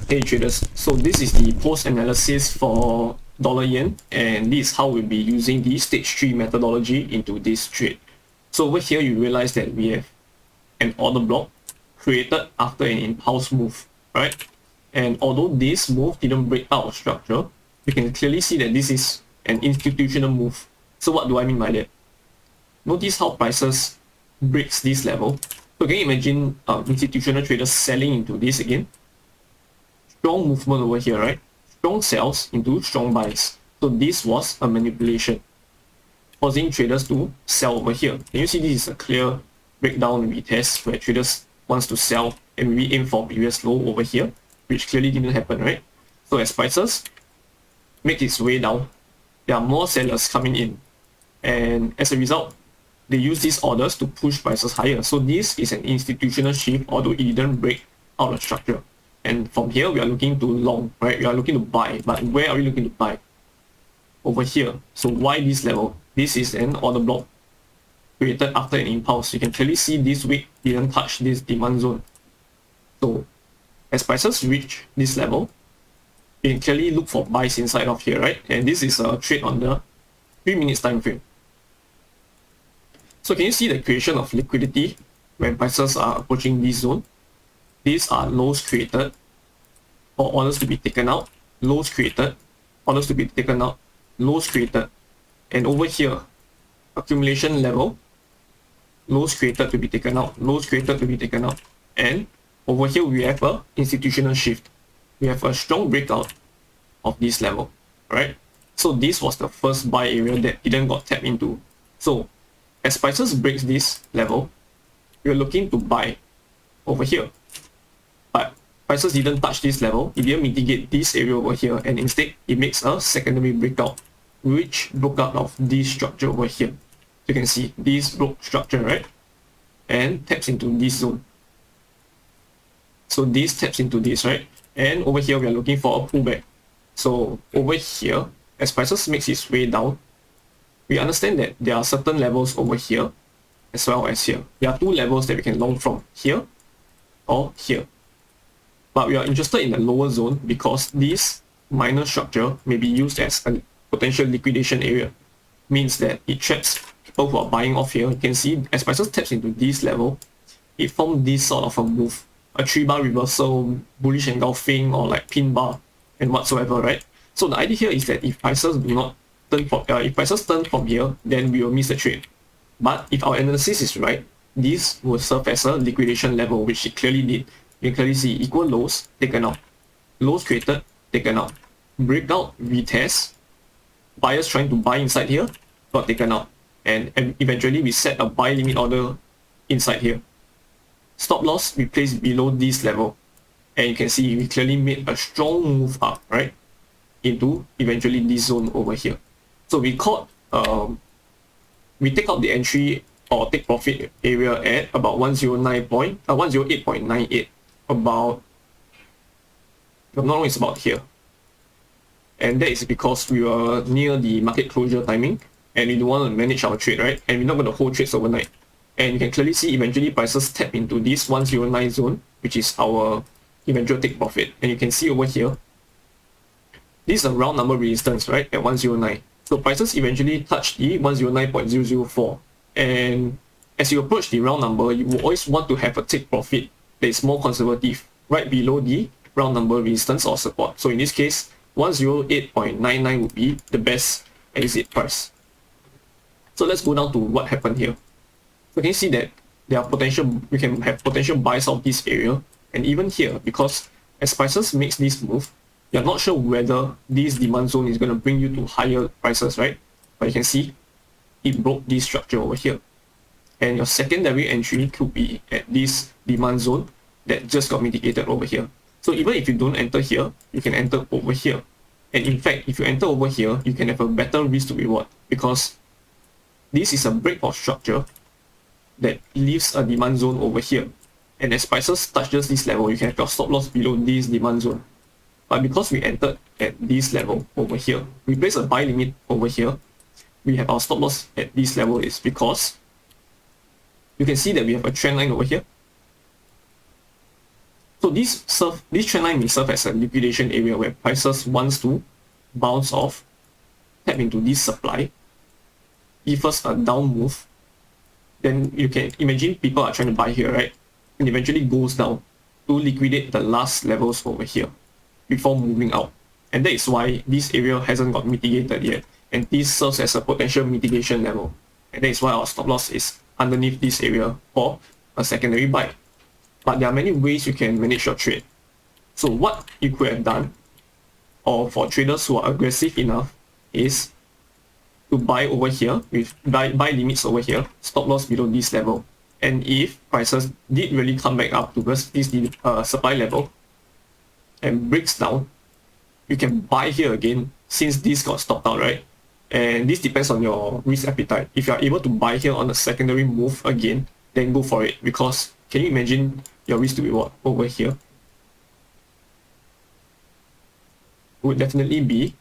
Hey traders, so this is the post analysis for dollar yen, and this is how we'll be using the stage 3 methodology into this trade. So over here you realize that we have an order block created after an impulse move, right? And although this move didn't break out of structure, you can clearly see that this is an institutional move. So what do I mean by that? Notice how prices breaks this level. So can you imagine institutional traders selling into this again? Strong movement over here, right? Strong sells into strong buys. So this was a manipulation, causing traders to sell over here. Can you see this is a clear breakdown retest where traders wants to sell and we aim for previous low over here, which clearly didn't happen, right? So as prices make its way down, there are more sellers coming in, and as a result, they use these orders to push prices higher. So this is an institutional shift, although it didn't break out of structure. And from here, we are looking to long, right? We are looking to buy, but where are we looking to buy? Over here. So why this level? This is an order block created after an impulse. You can clearly see this wick didn't touch this demand zone. So as prices reach this level, you can clearly look for buys inside of here, right? And this is a trade on the 3 minutes time frame. So can you see the creation of liquidity when prices are approaching this zone? These are lows created for orders to be taken out, lows created, orders to be taken out, lows created, and over here, accumulation level, lows created to be taken out, lows created to be taken out, and over here we have a institutional shift. We have a strong breakout of this level, right? So this was the first buy area that didn't got tapped into. So as prices breaks this level, we're looking to buy over here. But prices didn't touch this level, it didn't mitigate this area over here, and instead it makes a secondary breakout, which broke out of this structure over here. You can see this broke structure, right? And taps into this zone. So this taps into this, right? And over here we are looking for a pullback. So over here, as prices makes its way down, we understand that there are certain levels over here as well as here. There are two levels that we can long from, here or here. But we are interested in the lower zone because this minor structure may be used as a potential liquidation area. Means that it traps people who are buying off here. You can see as prices taps into this level, it formed this sort of a move, a 3-bar reversal, bullish engulfing, or like pin bar and whatsoever, right? So the idea here is that if prices do not turn from, if prices turn from here, then we will miss the trade. But if our analysis is right, this will serve as a liquidation level, which it clearly did. You can clearly see equal lows taken out, lows created, taken out, breakout, retest, buyers trying to buy inside here, got taken out, and eventually we set a buy limit order inside here. Stop loss we placed below this level, and you can see we clearly made a strong move up, right, into eventually this zone over here. So we caught, we take out the entry or take profit area at about 108.98, about, if I'm not wrong, it's about here. And that is because we were near the market closure timing and we don't want to manage our trade, right? And we're not going to hold trades overnight. And you can clearly see eventually prices tap into this 109 zone, which is our eventual take profit. And you can see over here, this is a round number resistance, right, at 109. So prices eventually touch the 109.004. And as you approach the round number, you will always want to have a take profit that is more conservative, right below the round number resistance or support. So in this case, 108.99 would be the best exit price. So let's go down to what happened here. So can you see that there are potential, we can have potential buys of this area, and even here, because as prices makes this move, you're not sure whether this demand zone is going to bring you to higher prices, right? But you can see it broke this structure over here. And your secondary entry could be at this demand zone that just got mitigated over here. So even if you don't enter here, you can enter over here. And in fact, if you enter over here, you can have a better risk to reward, because this is a break of structure that leaves a demand zone over here. And as prices touches this level, you can have your stop loss below this demand zone. But because we entered at this level over here, we place a buy limit over here, we have our stop loss at this level is because you can see that we have a trend line over here. So this trend line may serve as a liquidation area where prices wants to bounce off, tap into this supply, give us a down move. Then you can imagine people are trying to buy here, right? And eventually goes down to liquidate the last levels over here before moving out. And that is why this area hasn't got mitigated yet. And this serves as a potential mitigation level. And that is why our stop loss is underneath this area for a secondary buy. But there are many ways you can manage your trade. So what you could have done, or for traders who are aggressive enough, is to buy over here with buy limits over here, stop loss below this level. And if prices did really come back up to this supply level and breaks down, you can buy here again since this got stopped out, right? And this depends on your risk appetite. If you are able to buy here on a secondary move again, then go for it, because can you imagine your risk to reward over here? Would definitely be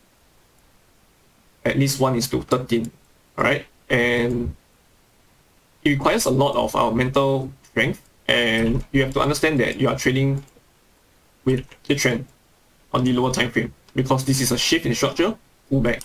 at least 1:13, alright? And it requires a lot of our mental strength, and you have to understand that you are trading with the trend on the lower time frame, because this is a shift in structure, pullback,